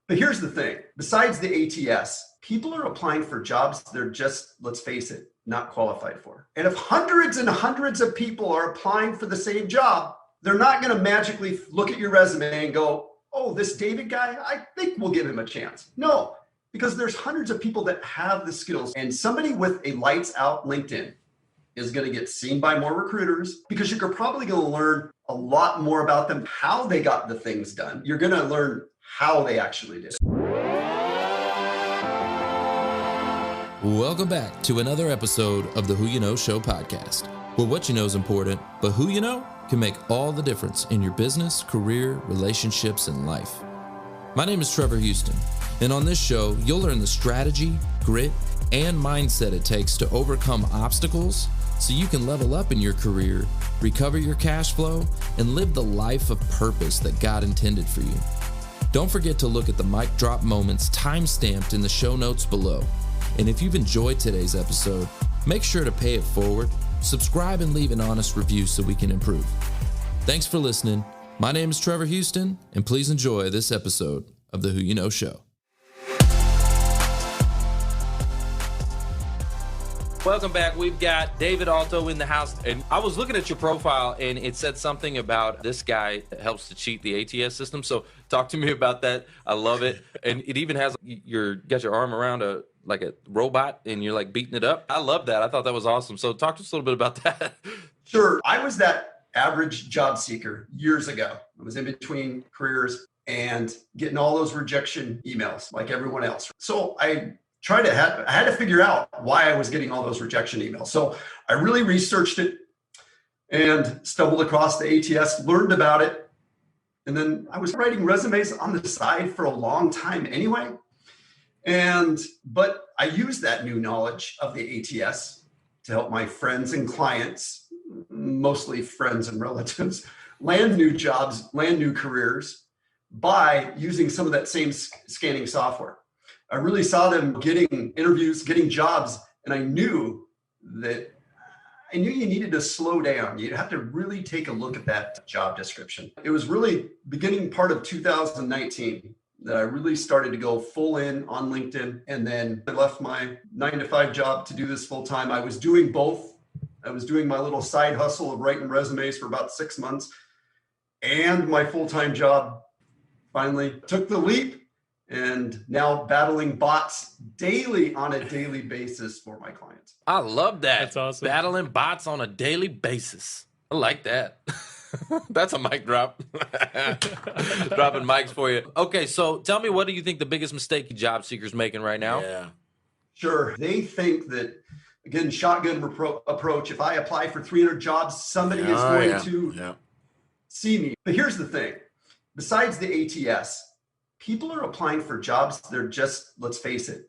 But here's the thing. Besides the ATS, people are applying for jobs they're just, let's face it, not qualified for. And if hundreds and hundreds of people are applying for the same job, they're not going to magically look at your resume and go, oh, this David guy, I think we'll give him a chance. No, because there's hundreds of people that have the skills, and somebody with a lights out LinkedIn is going to get seen by more recruiters because you're probably going to learn a lot more about them, how they got the things done. You're going to learn how they actually did it. Welcome back to another episode of the Who You Know Show podcast, where what you know is important, but who you know can make all the difference in your business, career, relationships, and life. My name is Trevor Houston, and on this show, you'll learn the strategy, grit, and mindset it takes to overcome obstacles so you can level up in your career, recover your cash flow, and live the life of purpose that God intended for you. Don't forget to look at the mic drop moments time-stamped in the show notes below. And if you've enjoyed today's episode, make sure to pay it forward, subscribe, and leave an honest review so we can improve. Thanks for listening. My name is Trevor Houston, and please enjoy this episode of the Who You Know Show. Welcome back. We've got David Alto in the house, and I was looking at your profile, and it said something about this guy that helps to cheat the ATS system. So talk to me about that. I love it, and it even has got your arm around a robot, and you're like beating it up. I love that. I thought that was awesome. So talk to us a little bit about that. Sure. I was that average job seeker years ago. I was in between careers and getting all those rejection emails like everyone else. So I had to figure out why I was getting all those rejection emails. So I really researched it and stumbled across the ATS, learned about it. And then I was writing resumes on the side for a long time anyway. But I used that new knowledge of the ATS to help my friends and clients, mostly friends and relatives, land new jobs, land new careers by using some of that same scanning software. I really saw them getting interviews, getting jobs, and I knew you needed to slow down. You'd have to really take a look at that job description. It was really beginning part of 2019 that I really started to go full in on LinkedIn. And then I left my 9-to-5 job to do this full time. I was doing both. I was doing my little side hustle of writing resumes for about 6 months, and my full-time job finally took the leap, and now battling bots on a daily basis for my clients. I love that. That's awesome. Battling bots on a daily basis. I like that. That's a mic drop. Dropping mics for you. Okay, so tell me, what do you think the biggest mistake job seekers making right now? Yeah. Sure. They think that, again, shotgun approach. If I apply for 300 jobs, somebody is going to see me. But here's the thing. Besides the ATS, people are applying for jobs they're just, let's face it,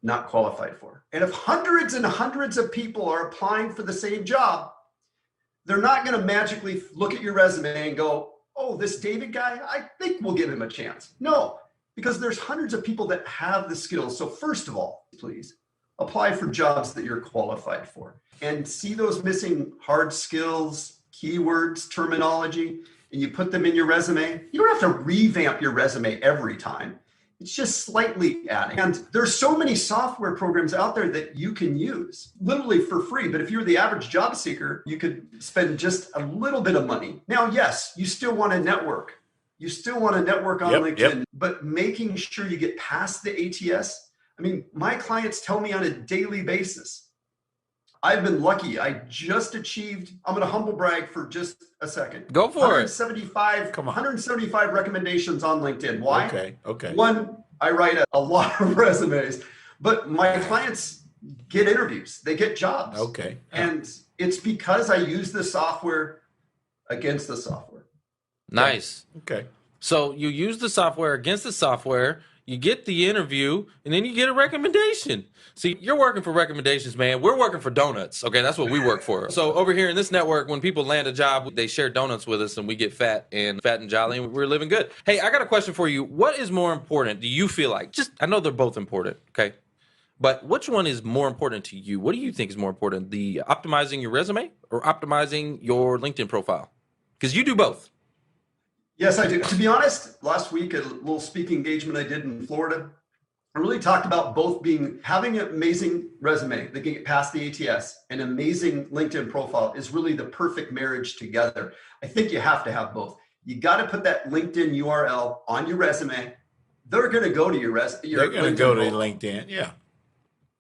not qualified for. And if hundreds and hundreds of people are applying for the same job, they're not going to magically look at your resume and go, oh, this David guy, I think we'll give him a chance. No, because there's hundreds of people that have the skills. So first of all, please apply for jobs that you're qualified for, and see those missing hard skills, keywords, terminology, and you put them in your resume. You don't have to revamp your resume every time. It's just slightly adding. And there's so many software programs out there that you can use literally for free. But if you're the average job seeker, you could spend just a little bit of money. Now, yes, you still want to network. You still want to network on LinkedIn, but making sure you get past the ATS. I mean, my clients tell me on a daily basis, I've been lucky. I just achieved, I'm going to humble brag for just a second. Go for 175, it. Come on. 175 recommendations on LinkedIn. Why? Okay. One, I write a lot of resumes, but my clients get interviews. They get jobs. Okay. And it's because I use the software against the software. Nice. Okay. So you use the software against the software, you get the interview, and then you get a recommendation. See, you're working for recommendations, man. We're working for donuts. Okay, that's what we work for. So over here in this network, when people land a job, they share donuts with us, and we get fat and jolly, and we're living good. Hey, I got a question for you. What is more important, do you feel like? I know they're both important, okay? But which one is more important to you? What do you think is more important, the optimizing your resume or optimizing your LinkedIn profile? Because you do both. Yes, I do. To be honest, last week, a little speaking engagement I did in Florida, I really talked about both having an amazing resume that can get past the ATS and amazing LinkedIn profile is really the perfect marriage together. I think you have to have both. You got to put that LinkedIn URL on your resume. They're going to go to your They're going to go to LinkedIn, yeah.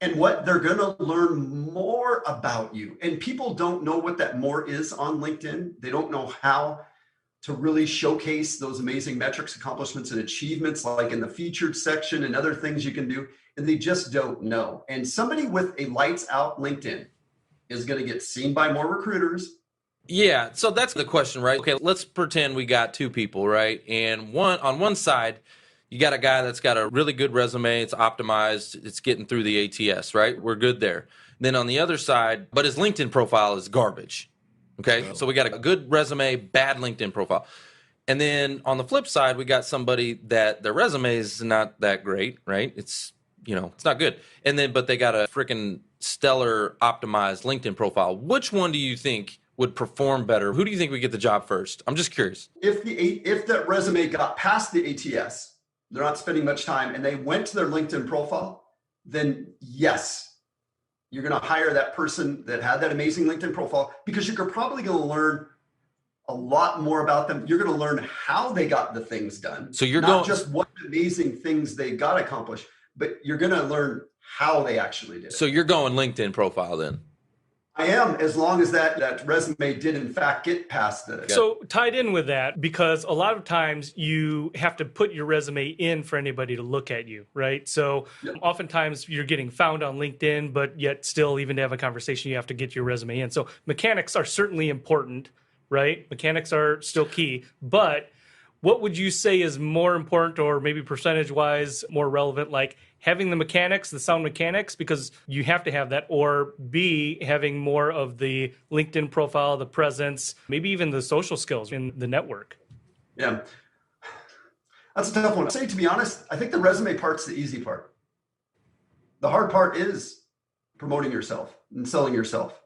And what they're going to learn more about you. And people don't know what that more is on LinkedIn. They don't know how to really showcase those amazing metrics, accomplishments, and achievements, like in the featured section and other things you can do. And they just don't know. And somebody with a lights out LinkedIn is going to get seen by more recruiters. Yeah. So that's the question, right? Okay, let's pretend we got two people, right? And on one side, you got a guy that's got a really good resume. It's optimized. It's getting through the ATS, right? We're good there. Then on the other side, but his LinkedIn profile is garbage. Okay, so we got a good resume, bad LinkedIn profile. And then on the flip side, we got somebody that their resume is not that great, right? It's not good. And then, but they got a freaking stellar optimized LinkedIn profile. Which one do you think would perform better? Who do you think would get the job first? I'm just curious. If that resume got past the ATS, they're not spending much time, and they went to their LinkedIn profile, then yes, you're going to hire that person that had that amazing LinkedIn profile, because you're probably going to learn a lot more about them. You're going to learn how they got the things done. So you're not just what amazing things they got accomplished, but you're going to learn how they actually did it. So you're going LinkedIn profile then? I am, as long as that resume did in fact get past the. So tied in with that, because a lot of times you have to put your resume in for anybody to look at you, right? So oftentimes you're getting found on LinkedIn, but yet still, even to have a conversation, you have to get your resume in. So mechanics are certainly important, right? Mechanics are still key, but what would you say is more important, or maybe percentage-wise more relevant, like having the mechanics, the sound mechanics, because you have to have that, or B, having more of the LinkedIn profile, the presence, maybe even the social skills in the network? Yeah, that's a tough one. To be honest, I think the resume part's the easy part. The hard part is promoting yourself and selling yourself.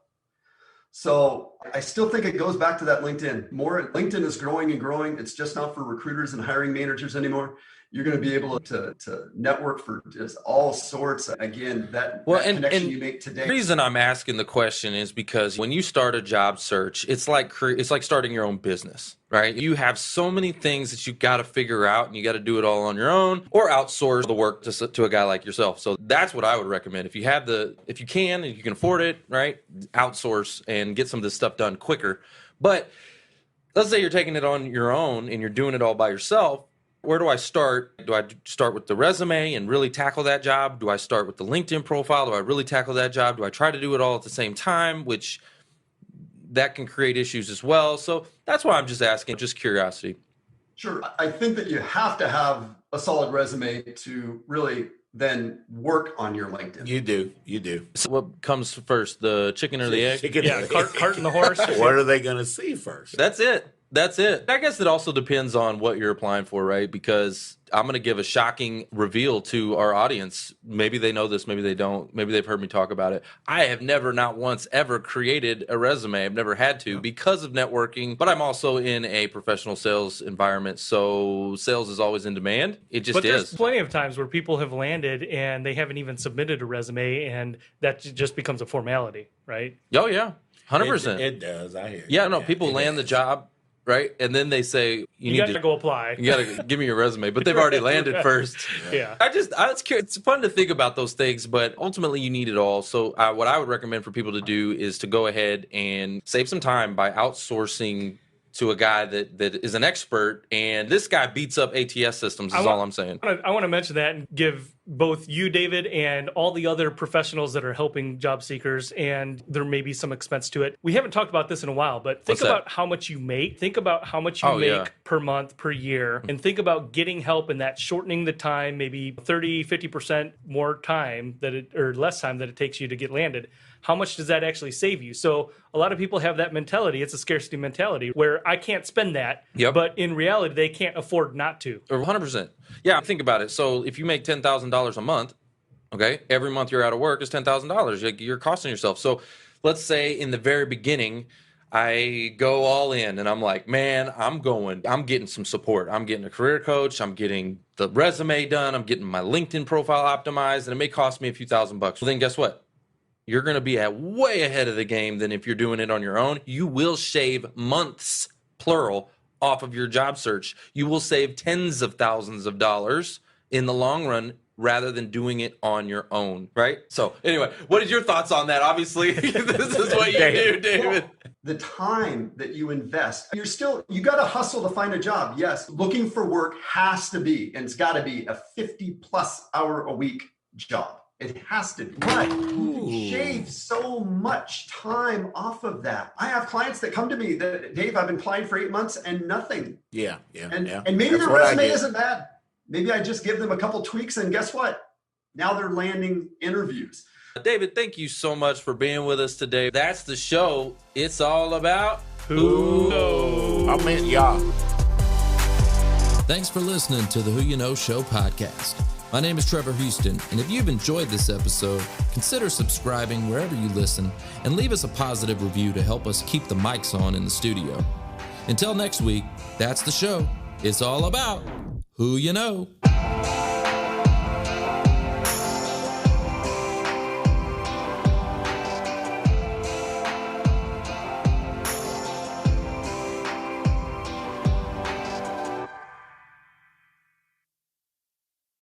So I still think it goes back to that LinkedIn. LinkedIn is growing and growing. It's just not for recruiters and hiring managers anymore. You're going to be able to network for just all sorts. Again, that connection you make today. The reason I'm asking the question is because when you start a job search, it's like starting your own business, right? You have so many things that you've got to figure out, and you got to do it all on your own, or outsource the work to a guy like yourself. So that's what I would recommend. If you can and you can afford it, right? Outsource and get some of this stuff done quicker. But let's say you're taking it on your own and you're doing it all by yourself. Where do I start? Do I start with the resume and really tackle that job? Do I start with the LinkedIn profile? Do I really tackle that job? Do I try to do it all at the same time, which that can create issues as well? So that's why I'm just asking, just curiosity. Sure. I think that you have to have a solid resume to really then work on your LinkedIn. You do. So what comes first, the chicken or the egg? Cart and the horse. What are they going to see first? That's it. I guess it also depends on what you're applying for, right? Because I'm going to give a shocking reveal to our audience. Maybe they know this, maybe they don't. Maybe they've heard me talk about it. I have never, not once, ever created a resume. I've never had to because of networking, but I'm also in a professional sales environment, so sales is always in demand. It just is. But there's plenty of times where people have landed and they haven't even submitted a resume, and that just becomes a formality, right? Oh, yeah. 100%. It does. I hear you. Yeah, no, people land the job. Right. And then they say, you need to go apply. You got to give me your resume, but they've already landed first. Yeah. I was curious. It's fun to think about those things, but ultimately you need it all. So what I would recommend for people to do is to go ahead and save some time by outsourcing to a guy that is an expert. And this guy beats up ATS systems is all I'm saying. I want to mention that and give both you, David, and all the other professionals that are helping job seekers, and there may be some expense to it. We haven't talked about this in a while, but think about how much you make. Think about how much you make per month, per year, and think about getting help in that, shortening the time, maybe 30, 50% more time or less time that it takes you to get landed. How much does that actually save you? So a lot of people have that mentality. It's a scarcity mentality where I can't spend that, but in reality, they can't afford not to. 100%. Yeah, think about it. So if you make $10,000 a month, okay, every month you're out of work is $10,000. You're costing yourself. So let's say in the very beginning, I go all in and I'm like, man, I'm getting some support. I'm getting a career coach. I'm getting the resume done. I'm getting my LinkedIn profile optimized, and it may cost me a few $1,000. Well, then guess what? You're going to be way ahead of the game than if you're doing it on your own. You will shave months, plural, off of your job search. You will save tens of thousands of dollars in the long run rather than doing it on your own, right? So anyway, what is your thoughts on that? Obviously, this is what you do, David. The time that you invest, you got to hustle to find a job. Yes, looking for work has to be, and it's got to be a 50+ hour a week job. It has to be. But you can shave so much time off of that. I have clients that come to me that, Dave, I've been applying for 8 months and nothing. Yeah. And maybe their resume isn't bad. Maybe I just give them a couple tweaks, and guess what? Now they're landing interviews. David, thank you so much for being with us today. That's the show. It's all about Who Knows. I mean, y'all. Thanks for listening to the Who You Know Show podcast. My name is Trevor Houston, and if you've enjoyed this episode, consider subscribing wherever you listen and leave us a positive review to help us keep the mics on in the studio. Until next week, that's the show. It's all about Who You Know.